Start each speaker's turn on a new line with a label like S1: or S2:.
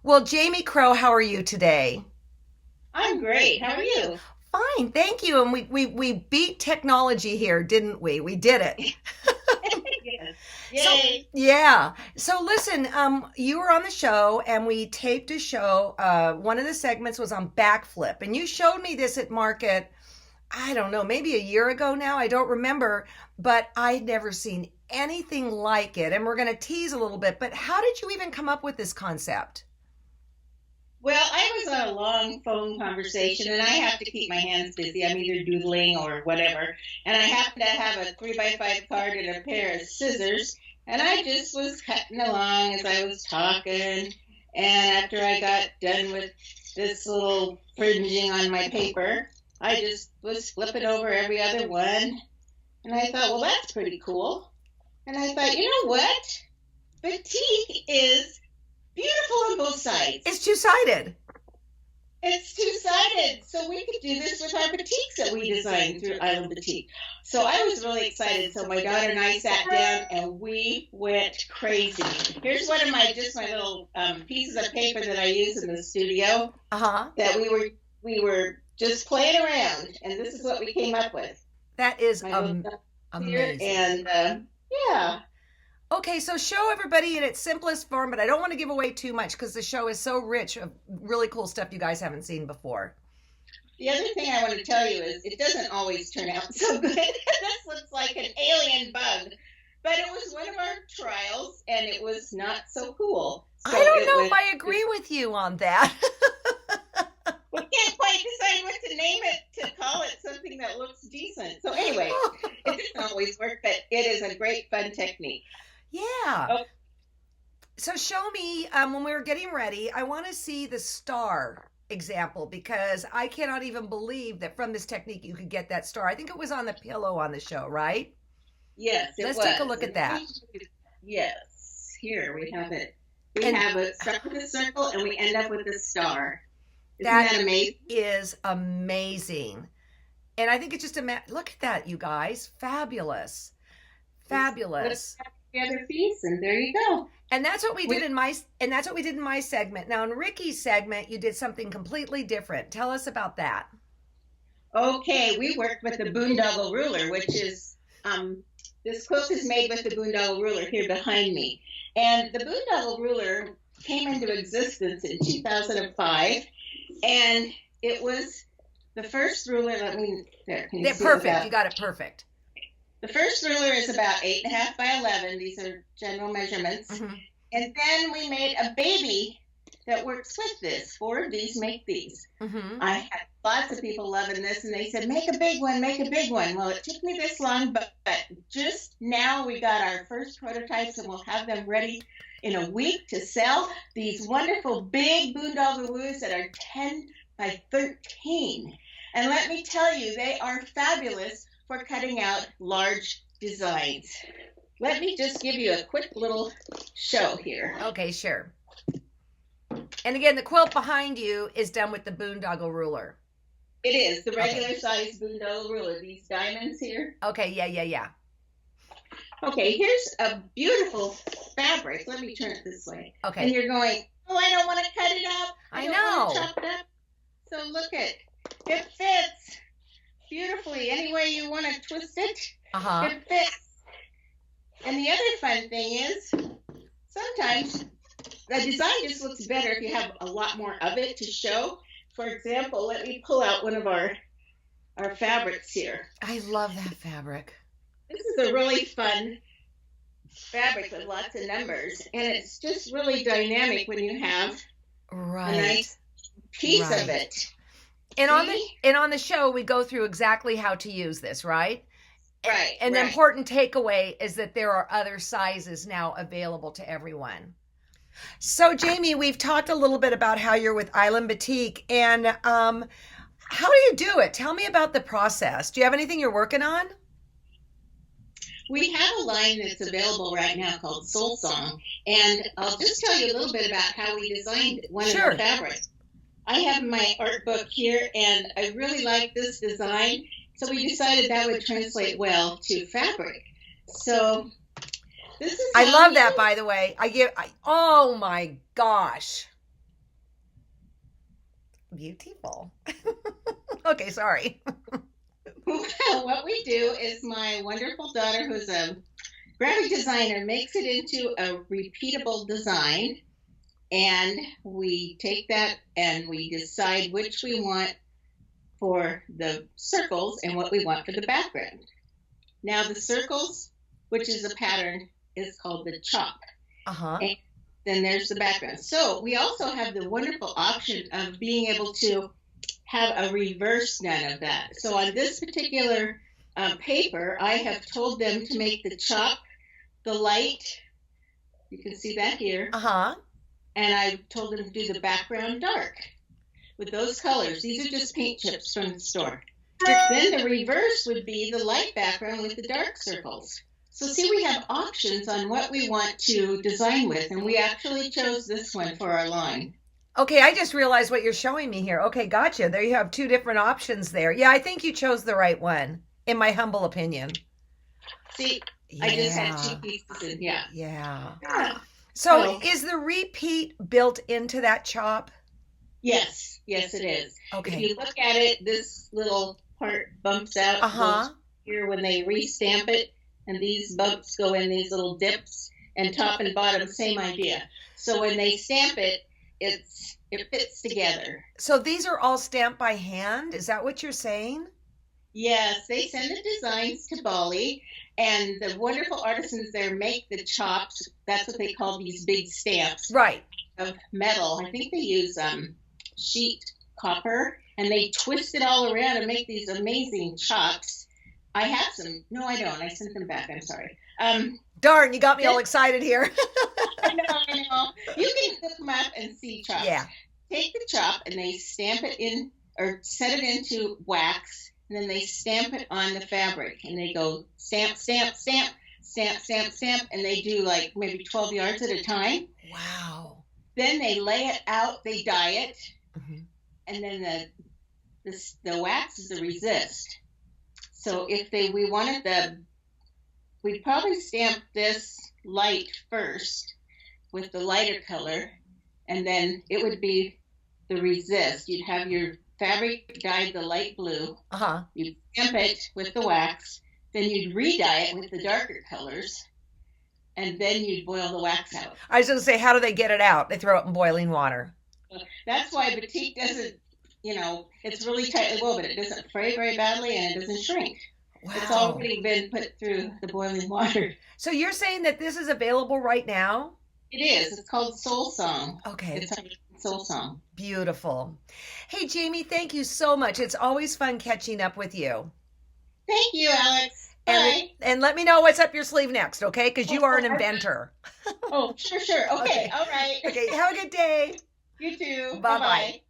S1: Well, Jayme Crow, how are you today?
S2: I'm great. How are you?
S1: Fine, thank you. And we beat technology here, didn't we? We did it.
S2: Yes.
S1: So
S2: Yay.
S1: yeah. So listen, you were on the show and we taped a show. One of the segments was on backflip, and you showed me this at market. I don't know, maybe a year ago now. I don't remember, but I'd never seen anything like it. And we're going to tease a little bit. But how did you even come up with this concept?
S2: Well, I was on a long phone conversation and I have to keep my hands busy. I'm either doodling or whatever. And I happen to have a 3x5 card and a pair of scissors. And I just was cutting along as I was talking. And after I got done with this little fringing on my paper, I just was flipping over every other one. And I thought, well, that's pretty cool. And I thought, you know what? Batik is beautiful on both sides.
S1: It's two-sided.
S2: It's two-sided, so we could do this with our batiks that we designed through Island Batik. So I was really excited. So my daughter and I sat down and we went crazy. Here's one of my little pieces of paper that I use in the studio
S1: Uh-huh.
S2: that we were just playing around, and this is what we came up with.
S1: That is
S2: My little here
S1: amazing.
S2: and yeah.
S1: Okay, so show everybody in its simplest form, but I don't want to give away too much because the show is so rich of really cool stuff you guys haven't seen before.
S2: The other thing I want to tell you is it doesn't always turn out so good. This looks like an alien bug, but it was one of our trials, and it was not so cool.
S1: I
S2: So
S1: don't
S2: it
S1: know if
S2: was.
S1: I agree with you on that.
S2: We can't quite decide what to name it to call it something that looks decent. So anyway, it doesn't always work, but it is a great fun technique.
S1: Yeah.
S2: Oh,
S1: So show me when we were getting ready, I want to see the star example because I cannot even believe that from this technique you could get that star. I think it was on the pillow on the show, right?
S2: yes, it
S1: Let's take a
S2: was.
S1: look at that.
S2: Yes, here we have it. We
S1: And
S2: have it start with a circle, and we end up with a star. Isn't
S1: that
S2: that amazing?
S1: is amazing. And I think it's just look at that, you guys. Fabulous.
S2: Just put it
S1: Fabulous.
S2: together piece, and there you go.
S1: And that's what we did
S2: We
S1: in my segment. Now in Ricky's segment, you did something completely different. Tell us about that.
S2: Okay, we worked with the Boondoggle Ruler, which is this quilt is made with the Boondoggle Ruler here behind me. And the Boondoggle Ruler came into existence in 2005, and it was the first ruler. Let me there. Can you
S1: They're
S2: see it
S1: perfect. You
S2: without?
S1: got it perfect.
S2: The first ruler is about 8.5 by 11. These are general measurements.
S1: Hmm.
S2: And then we made a baby that works with this. Four of these make these.
S1: Hmm.
S2: I had lots of people loving this, and they said, make a big one, make a big one. Well, it took me this long, but just now we got our first prototypes, and we'll have them ready in a week to sell. These wonderful big boondoggle woos that are 10 by 13. And let me tell you, they are fabulous for cutting out large designs. Let me just give you a quick little show here.
S1: Okay, sure. And again, the quilt behind you is done with the Boondoggle Ruler.
S2: It is the
S1: Okay.
S2: regular size boondoggle ruler, these diamonds here.
S1: Okay, yeah, yeah, yeah.
S2: Okay, here's a beautiful fabric. Let me turn it this way. And
S1: Okay.
S2: you're going, oh, I don't want to cut it up. I
S1: I
S2: don't want to
S1: know.
S2: chop it up. So look at it fits beautifully. Any way you want to twist it,
S1: Uh-huh.
S2: it fits. And the other fun thing is sometimes the design just looks better if you have a lot more of it to show. For example, let me pull out one of our fabrics here.
S1: I love that fabric.
S2: This is a really fun fabric with lots of numbers, and it's just really dynamic when you have a
S1: Right.
S2: nice piece of
S1: Right.
S2: it.
S1: And on the
S2: See?
S1: show we go through exactly how to use this, right?
S2: Right,
S1: And the
S2: right.
S1: important takeaway is that there are other sizes now available to everyone. So, Jayme, we've talked a little bit about how you're with Island Batik, and how do you do it? Tell me about the process. Do you have anything you're working on?
S2: We have a line that's available right now called Soul Song, and I'll just tell you a little bit about how we designed one of our
S1: Sure.
S2: fabrics. I have my art book here, and I really like this design, so we decided that would translate well to fabric. So this is
S1: I
S2: how
S1: love
S2: we
S1: that, by the way. Oh my gosh. Beautiful. Okay, sorry.
S2: What we do is my wonderful daughter, who's a graphic designer, makes it into a repeatable design. And we take that and we decide which we want for the circles and what we want for the background. Now the circles, which is a pattern, is called the chop.
S1: Uh-huh.
S2: And then there's the background. So we also have the wonderful option of being able to have a reverse done of that. So on this particular paper, I have told them to make the chop, the light, you can see that here,
S1: Uh-huh.
S2: and I told them to do the background dark with those colors. These are just paint chips from the store. Then the reverse would be the light background with the dark circles. So see, we have options on what we want to design with, and we actually chose this one for our line.
S1: Okay, I just realized what you're showing me here. Okay, gotcha. There you have two different options there. Yeah, I think you chose the right one, in my humble opinion.
S2: See,
S1: Yeah.
S2: I just had two pieces in, yeah.
S1: Yeah. So is the repeat built into that chop?
S2: Yes, yes it is.
S1: Okay.
S2: If you look at it, this little part bumps out
S1: Uh-huh.
S2: goes here when they re-stamp it, and these bumps go in these little dips, and top and bottom, same idea. So when they stamp it, it fits together.
S1: So these are all stamped by hand? Is that what you're saying?
S2: Yes, they send the designs to Bali, and the wonderful artisans there make the chops. That's what they call these big stamps
S1: Right.
S2: of metal. I think they use sheet copper, and they twist it all around and make these amazing chops. I have some. No, I don't. I sent them back. I'm sorry.
S1: Darn, you got me all excited here.
S2: I know. You can look them up and see chops.
S1: Yeah.
S2: Take the chop and they stamp it in, or set it into wax, and then they stamp it on the fabric, and they go stamp, stamp, stamp, stamp, stamp, stamp, and they do like maybe 12 yards at a time.
S1: Wow.
S2: Then they lay it out, they dye it,
S1: Mm-hmm.
S2: and then the wax is the resist. So if we wanted we'd probably stamp this light first with the lighter color, and then it would be the resist. You'd have your fabric dyed the light blue.
S1: Uh-huh.
S2: You'd stamp it with the wax, then you'd re-dye it with the darker colors, and then you'd boil the wax out.
S1: I was going to say, how do they get it out? They throw it in boiling water.
S2: That's why Batik doesn't, it's really tightly woven. It doesn't fray very badly, and it doesn't shrink.
S1: Wow.
S2: It's already been put through the boiling water.
S1: So you're saying that this is available right now?
S2: It is. It's called Soul Song.
S1: Okay.
S2: It's Soul Song.
S1: Beautiful. Hey, Jayme, thank you so much. It's always fun catching up with you.
S2: Thank you, Alex. Bye.
S1: And let me know what's up your sleeve next, okay? Because you are an inventor.
S2: Oh, sure. Okay. All right.
S1: Okay, have a good day.
S2: You too.
S1: Bye-bye.
S2: Bye-bye.